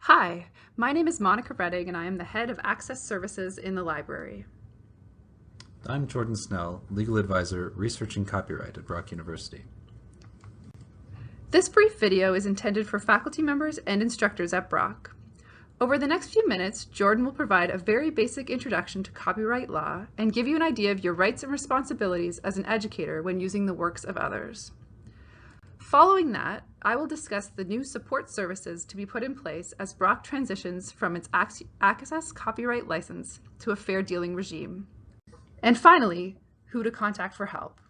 Hi, my name is Monica Redding and I am the head of Access Services in the library. I'm Jordan Snell, Legal Advisor, Researching Copyright at Brock University. This brief video is intended for faculty members and instructors at Brock. Over the next few minutes, Jordan will provide a very basic introduction to copyright law and give you an idea of your rights and responsibilities as an educator when using the works of others. Following that, I will discuss the new support services to be put in place as Brock transitions from its Access copyright license to a fair dealing regime. And finally, who to contact for help.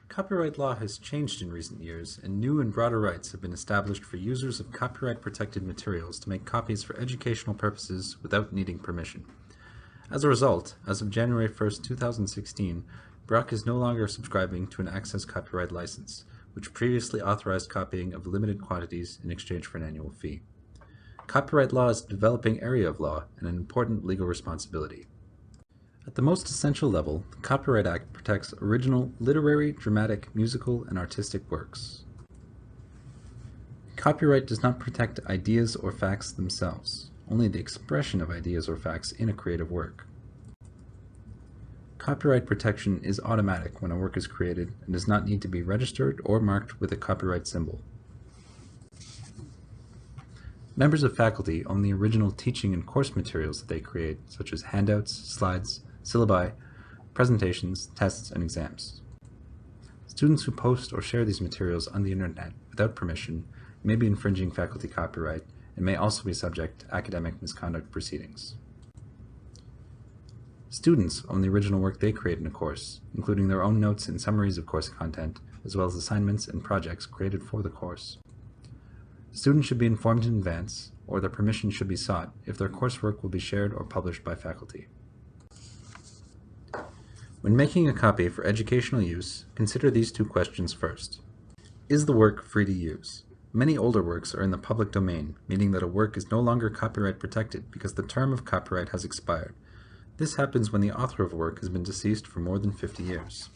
Copyright law has changed in recent years, and new and broader rights have been established for users of copyright-protected materials to make copies for educational purposes without needing permission. As a result, as of January 1, 2016, Brock is no longer subscribing to an Access copyright license, which previously authorized copying of limited quantities in exchange for an annual fee. Copyright law is a developing area of law and an important legal responsibility. At the most essential level, the Copyright Act protects original literary, dramatic, musical, and artistic works. Copyright does not protect ideas or facts themselves, only the expression of ideas or facts in a creative work. Copyright protection is automatic when a work is created and does not need to be registered or marked with a copyright symbol. Members of faculty own the original teaching and course materials that they create, such as handouts, slides, syllabi, presentations, tests, and exams. Students who post or share these materials on the internet without permission may be infringing faculty copyright and may also be subject to academic misconduct proceedings. Students own the original work they create in a course, including their own notes and summaries of course content, as well as assignments and projects created for the course. Students should be informed in advance, or their permission should be sought if their coursework will be shared or published by faculty. When making a copy for educational use, consider these two questions first. Is the work free to use? Many older works are in the public domain, meaning that a work is no longer copyright protected because the term of copyright has expired. This happens when the author of a work has been deceased for more than 50 years.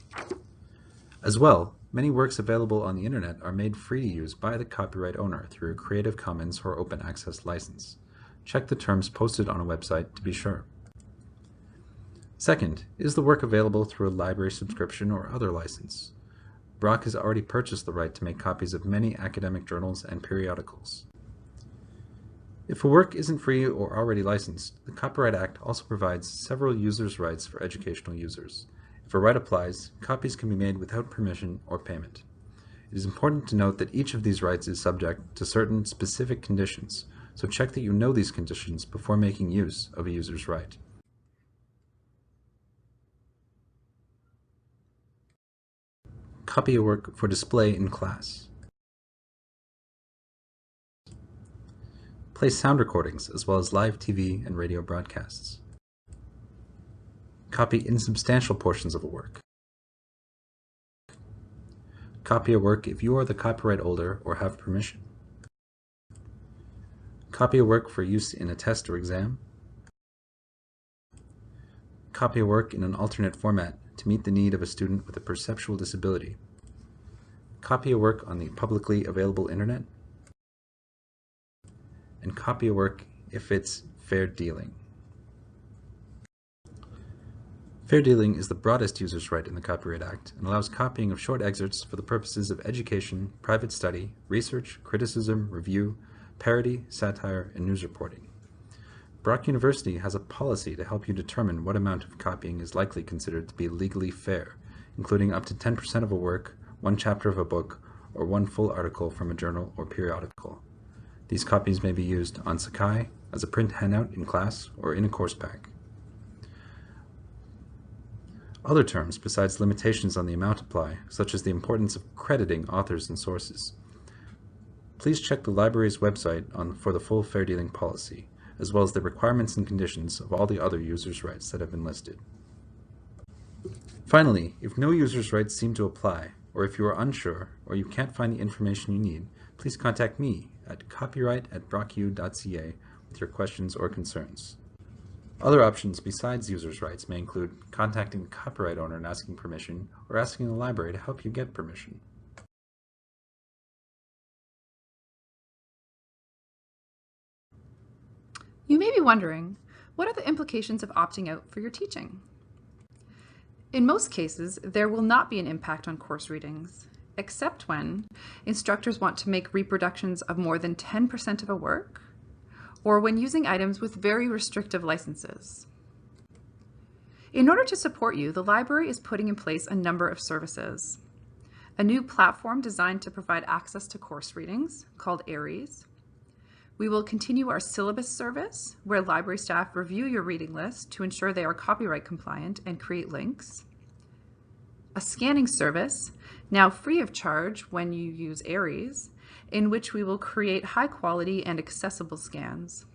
As well, many works available on the internet are made free to use by the copyright owner through a Creative Commons or open access license. Check the terms posted on a website to be sure. Second, is the work available through a library subscription or other license? Brock has already purchased the right to make copies of many academic journals and periodicals. If a work isn't free or already licensed, the Copyright Act also provides several users' rights for educational users. If a right applies, copies can be made without permission or payment. It is important to note that each of these rights is subject to certain specific conditions, so check that you know these conditions before making use of a user's right. Copy a work for display in class. Play sound recordings as well as live TV and radio broadcasts. Copy insubstantial portions of a work. Copy a work if you are the copyright holder or have permission. Copy a work for use in a test or exam. Copy a work in an alternate format to meet the need of a student with a perceptual disability. Copy a work on the publicly available internet. And copy a work if it's fair dealing. Fair dealing is the broadest user's right in the Copyright Act and allows copying of short excerpts for the purposes of education, private study, research, criticism, review, parody, satire, and news reporting. Brock University has a policy to help you determine what amount of copying is likely considered to be legally fair, including up to 10% of a work, one chapter of a book, or one full article from a journal or periodical. These copies may be used on Sakai, as a print handout in class, or in a course pack. Other terms besides limitations on the amount apply, such as the importance of crediting authors and sources. Please check the library's website for the full fair dealing policy, as well as the requirements and conditions of all the other users' rights that have been listed. Finally, if no users' rights seem to apply, or if you are unsure, or you can't find the information you need, please contact me at copyright@brocku.ca with your questions or concerns. Other options besides users' rights may include contacting the copyright owner and asking permission, or asking the library to help you get permission. You may be wondering, what are the implications of opting out for your teaching? In most cases, there will not be an impact on course readings, except when instructors want to make reproductions of more than 10% of a work, or when using items with very restrictive licenses. In order to support you, the library is putting in place a number of services. A new platform designed to provide access to course readings, called ARIES. We will continue our syllabus service, where library staff review your reading list to ensure they are copyright compliant and create links. A scanning service, now free of charge when you use ARIES, in which we will create high quality and accessible scans.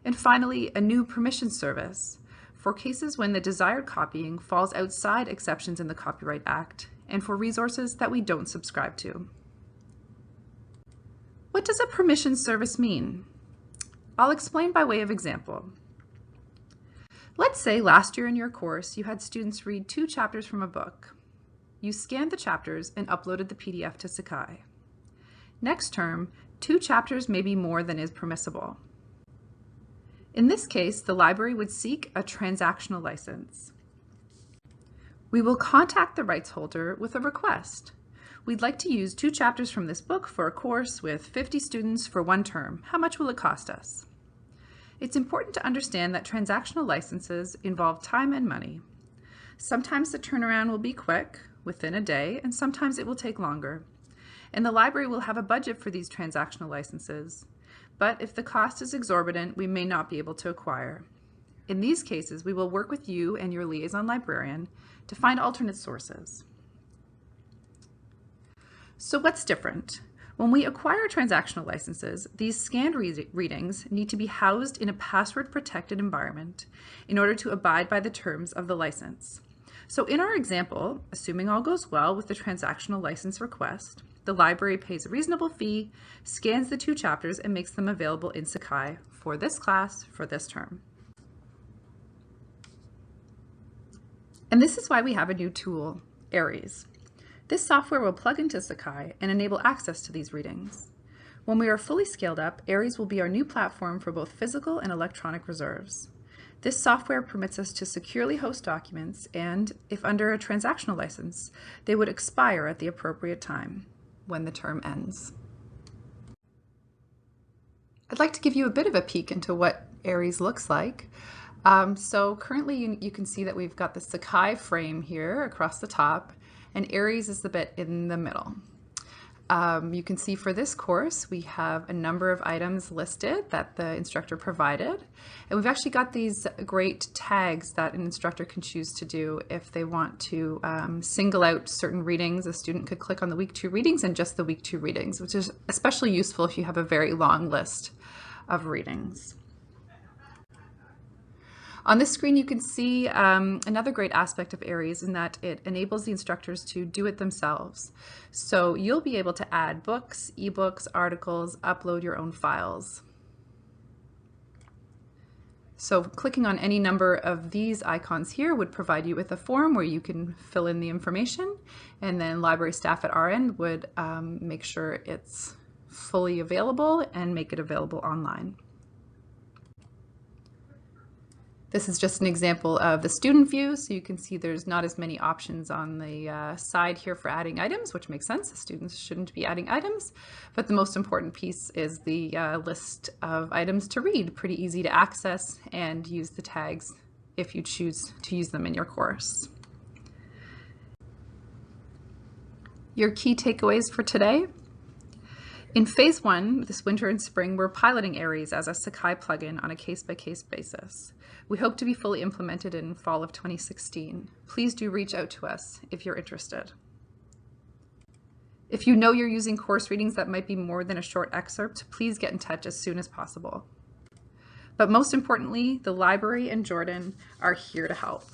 And finally, a new permission service for cases when the desired copying falls outside exceptions in the Copyright Act and for resources that we don't subscribe to. What does a permission service mean? I'll explain by way of example. Let's say last year in your course you had students read 2 chapters from a book. You scanned the chapters and uploaded the PDF to Sakai. Next term, 2 chapters may be more than is permissible. In this case, the library would seek a transactional license. We will contact the rights holder with a request. We'd like to use 2 chapters from this book for a course with 50 students for 1 term. How much will it cost us? It's important to understand that transactional licenses involve time and money. Sometimes the turnaround will be quick, within a day, and sometimes it will take longer. And the library will have a budget for these transactional licenses. But if the cost is exorbitant, we may not be able to acquire. In these cases, we will work with you and your liaison librarian to find alternate sources. So what's different? When we acquire transactional licenses, these scanned readings need to be housed in a password-protected environment in order to abide by the terms of the license. So in our example, assuming all goes well with the transactional license request, the library pays a reasonable fee, scans the 2 chapters, and makes them available in Sakai for this class for this term. And this is why we have a new tool, ARIES. This software will plug into Sakai and enable access to these readings. When we are fully scaled up, ARIES will be our new platform for both physical and electronic reserves. This software permits us to securely host documents and, if under a transactional license, they would expire at the appropriate time, when the term ends. I'd like to give you a bit of a peek into what ARIES looks like. So currently you can see that we've got the Sakai frame here across the top, and ARIES is the bit in the middle. You can see for this course we have a number of items listed that the instructor provided, and we've actually got these great tags that an instructor can choose to do if they want to single out certain readings. A student could click on the week 2 readings and just the week 2 readings, which is especially useful if you have a very long list of readings. On this screen, you can see another great aspect of ARIES in that it enables the instructors to do it themselves. So you'll be able to add books, ebooks, articles, upload your own files. So clicking on any number of these icons here would provide you with a form where you can fill in the information, and then library staff at our end would make sure it's fully available and make it available online. This is just an example of the student view, so you can see there's not as many options on the side here for adding items, which makes sense. The students shouldn't be adding items, but the most important piece is the list of items to read. Pretty easy to access and use the tags if you choose to use them in your course. Your key takeaways for today. In phase 1, this winter and spring, we're piloting ARIES as a Sakai plugin on a case-by-case basis. We hope to be fully implemented in fall of 2016. Please do reach out to us if you're interested. If you know you're using course readings that might be more than a short excerpt, please get in touch as soon as possible. But most importantly, the library and Jordan are here to help.